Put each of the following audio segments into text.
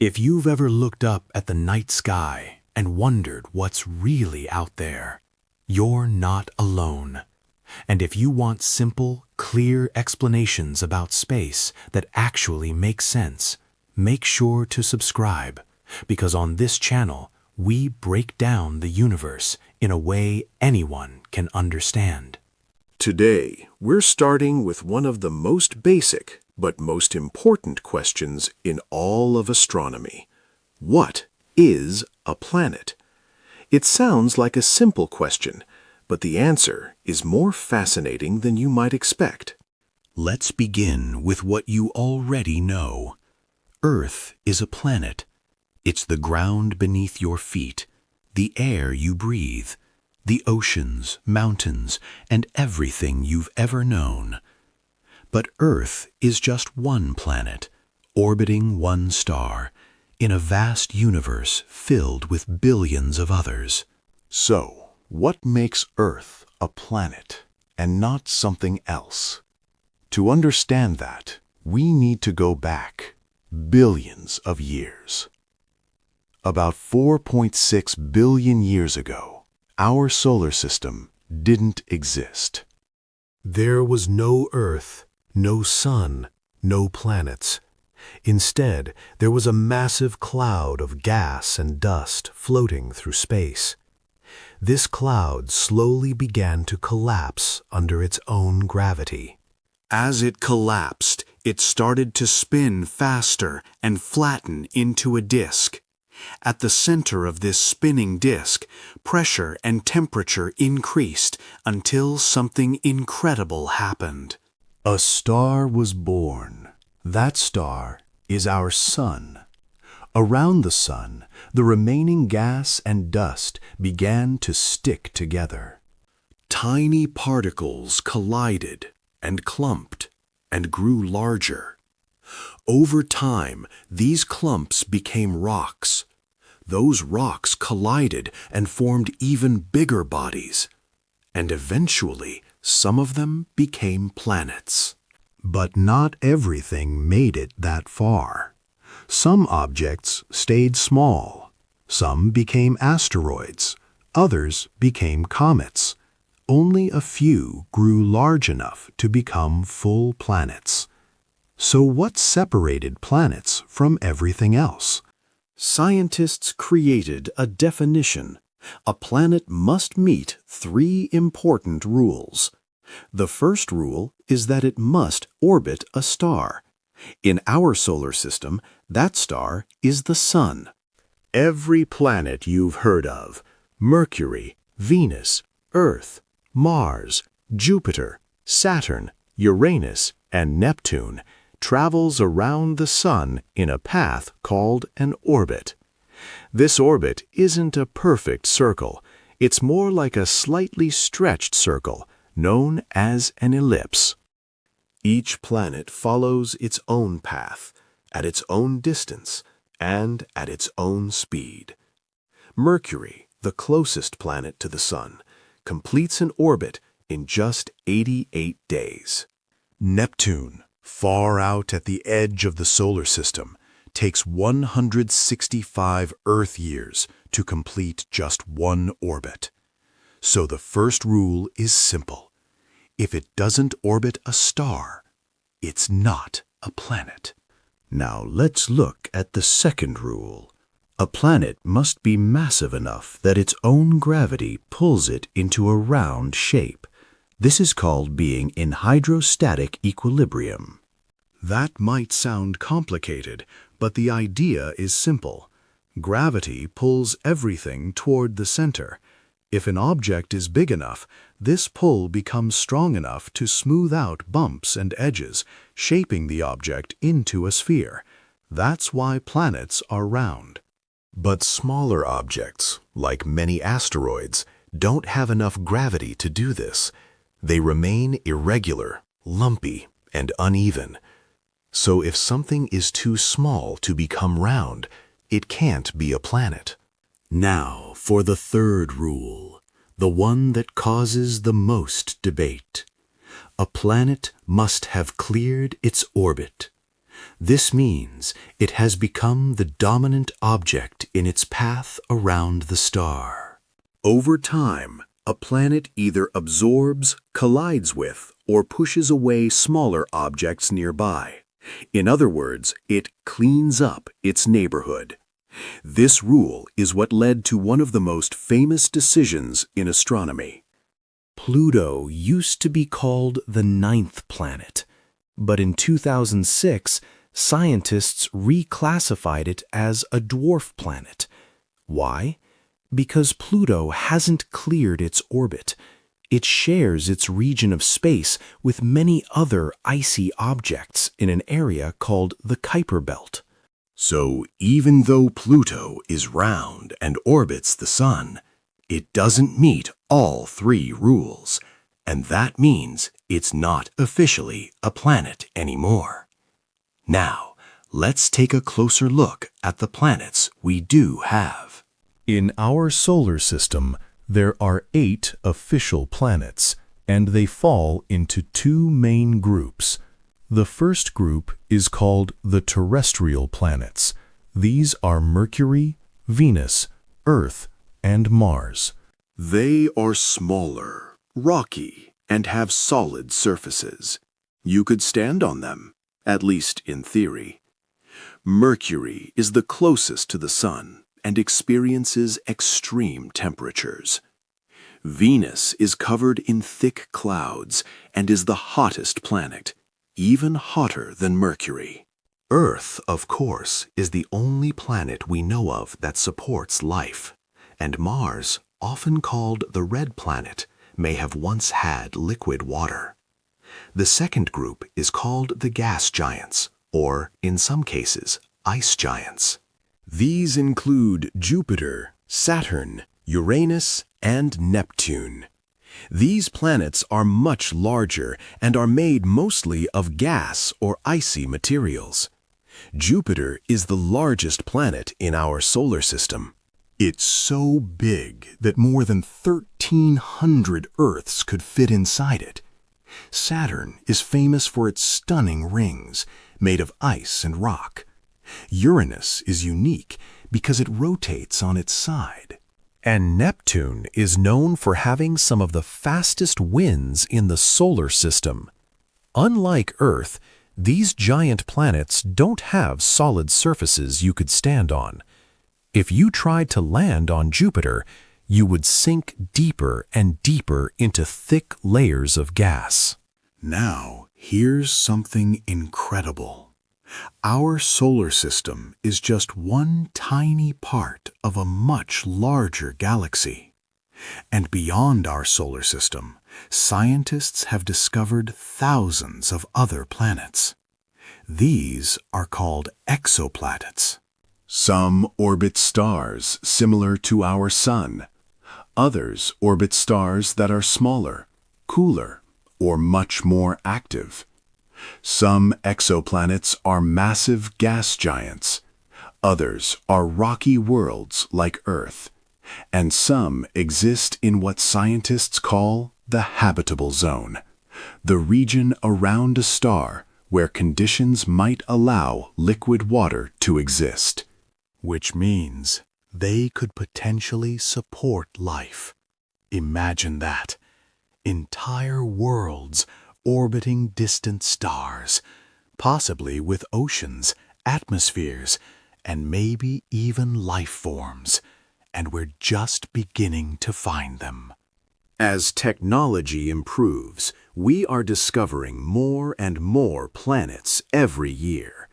If you've ever looked up at the night sky and wondered what's really out there, you're not alone. And if you want simple, clear explanations about space that actually make sense, make sure to subscribe, because on this channel, we break down the universe in a way anyone can understand. Today, we're starting with one of the most basic but most important questions in all of astronomy. What is a planet? It sounds like a simple question, but the answer is more fascinating than you might expect. Let's begin with what you already know. Earth is a planet. It's the ground beneath your feet, the air you breathe, the oceans, mountains, and everything you've ever known. But Earth is just one planet, orbiting one star, in a vast universe filled with billions of others. So, what makes Earth a planet and not something else? To understand that, we need to go back billions of years. About 4.6 billion years ago, our solar system didn't exist. There was no Earth, no sun, no planets. Instead, there was a massive cloud of gas and dust floating through space. This cloud slowly began to collapse under its own gravity. As it collapsed, it started to spin faster and flatten into a disk. At the center of this spinning disk, pressure and temperature increased until something incredible happened. A star was born. That star is our sun. Around the sun, the remaining gas and dust began to stick together. Tiny particles collided and clumped and grew larger. Over time, these clumps became rocks. Those rocks collided and formed even bigger bodies. And eventually, some of them became planets. But not everything made it that far. Some objects stayed small. Some became asteroids. Others became comets. Only a few grew large enough to become full planets. So what separated planets from everything else? Scientists created a definition. A planet must meet 3 important rules. The first rule is that it must orbit a star. In our solar system, that star is the Sun. Every planet you've heard of, Mercury, Venus, Earth, Mars, Jupiter, Saturn, Uranus, and Neptune, travels around the Sun in a path called an orbit. This orbit isn't a perfect circle. It's more like a slightly stretched circle, known as an ellipse. Each planet follows its own path, at its own distance, and at its own speed. Mercury, the closest planet to the Sun, completes an orbit in just 88 days. Neptune, far out at the edge of the solar system, takes 165 Earth years to complete just one orbit. So the first rule is simple. If it doesn't orbit a star, it's not a planet. Now let's look at the second rule. A planet must be massive enough that its own gravity pulls it into a round shape. This is called being in hydrostatic equilibrium. That might sound complicated, but the idea is simple. Gravity pulls everything toward the center. If an object is big enough, this pull becomes strong enough to smooth out bumps and edges, shaping the object into a sphere. That's why planets are round. But smaller objects, like many asteroids, don't have enough gravity to do this. They remain irregular, lumpy, and uneven. So if something is too small to become round, it can't be a planet. Now for the third rule, the one that causes the most debate. A planet must have cleared its orbit. This means it has become the dominant object in its path around the star. Over time, a planet either absorbs, collides with, or pushes away smaller objects nearby. In other words, it cleans up its neighborhood. This rule is what led to one of the most famous decisions in astronomy. Pluto used to be called the 9th planet, but in 2006, scientists reclassified it as a dwarf planet. Why? Because Pluto hasn't cleared its orbit. It shares its region of space with many other icy objects in an area called the Kuiper Belt. So even though Pluto is round and orbits the Sun, it doesn't meet all three rules, and that means it's not officially a planet anymore. Now, let's take a closer look at the planets we do have. In our solar system, there are 8 official planets, and they fall into 2 main groups. The first group is called the terrestrial planets. These are Mercury, Venus, Earth, and Mars. They are smaller, rocky, and have solid surfaces. You could stand on them, at least in theory. Mercury is the closest to the Sun and experiences extreme temperatures. Venus is covered in thick clouds and is the hottest planet, even hotter than Mercury. Earth, of course, is the only planet we know of that supports life, and Mars, often called the red planet, may have once had liquid water. The second group is called the gas giants, or, in some cases, ice giants. These include Jupiter, Saturn, Uranus, and Neptune. These planets are much larger and are made mostly of gas or icy materials. Jupiter is the largest planet in our solar system. It's so big that more than 1,300 Earths could fit inside it. Saturn is famous for its stunning rings, made of ice and rock. Uranus is unique because it rotates on its side. And Neptune is known for having some of the fastest winds in the solar system. Unlike Earth, these giant planets don't have solid surfaces you could stand on. If you tried to land on Jupiter, you would sink deeper and deeper into thick layers of gas. Now, here's something incredible. Our solar system is just one tiny part of a much larger galaxy. And beyond our solar system, scientists have discovered thousands of other planets. These are called exoplanets. Some orbit stars similar to our Sun. Others orbit stars that are smaller, cooler, or much more active. Some exoplanets are massive gas giants. Others are rocky worlds like Earth. And some exist in what scientists call the habitable zone, the region around a star where conditions might allow liquid water to exist. Which means they could potentially support life. Imagine that. Entire worlds orbiting distant stars, possibly with oceans, atmospheres, and maybe even life forms. And we're just beginning to find them. As technology improves, we are discovering more and more planets every year.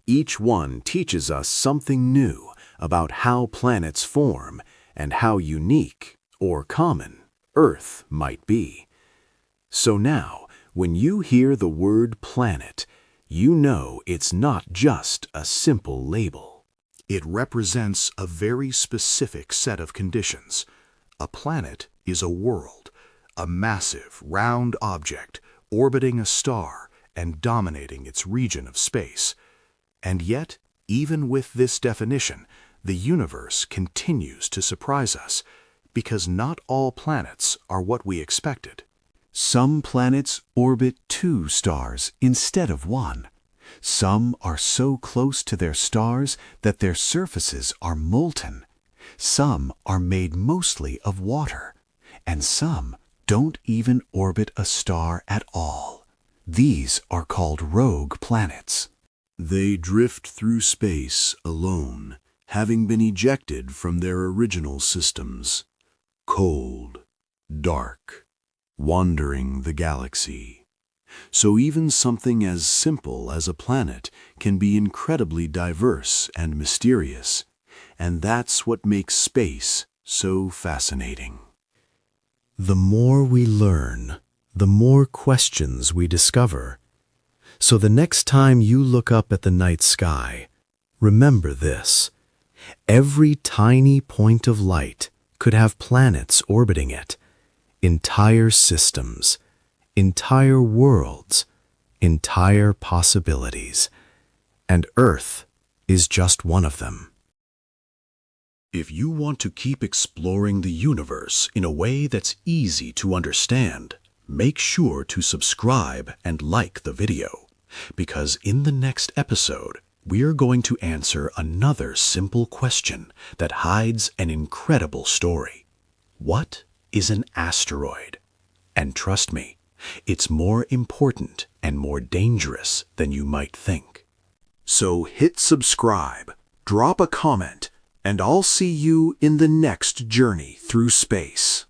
Each one teaches us something new about how planets form and how unique or common Earth might be. So now, when you hear the word planet, you know it's not just a simple label. It represents a very specific set of conditions. A planet is a world, a massive, round object orbiting a star and dominating its region of space. And yet, even with this definition, the universe continues to surprise us, because not all planets are what we expected. Some planets orbit 2 stars instead of 1. Some are so close to their stars that their surfaces are molten. Some are made mostly of water, and some don't even orbit a star at all. These are called rogue planets. They drift through space alone, having been ejected from their original systems. Cold, dark, wandering the galaxy. So even something as simple as a planet can be incredibly diverse and mysterious, and that's what makes space so fascinating. The more we learn, the more questions we discover. So the next time you look up at the night sky, remember this. Every tiny point of light could have planets orbiting it, entire systems, entire worlds, entire possibilities. And Earth is just one of them. If you want to keep exploring the universe in a way that's easy to understand, make sure to subscribe and like the video, because in the next episode, we're going to answer another simple question that hides an incredible story. What is an asteroid? And trust me, it's more important and more dangerous than you might think. So hit subscribe, drop a comment, and I'll see you in the next journey through space.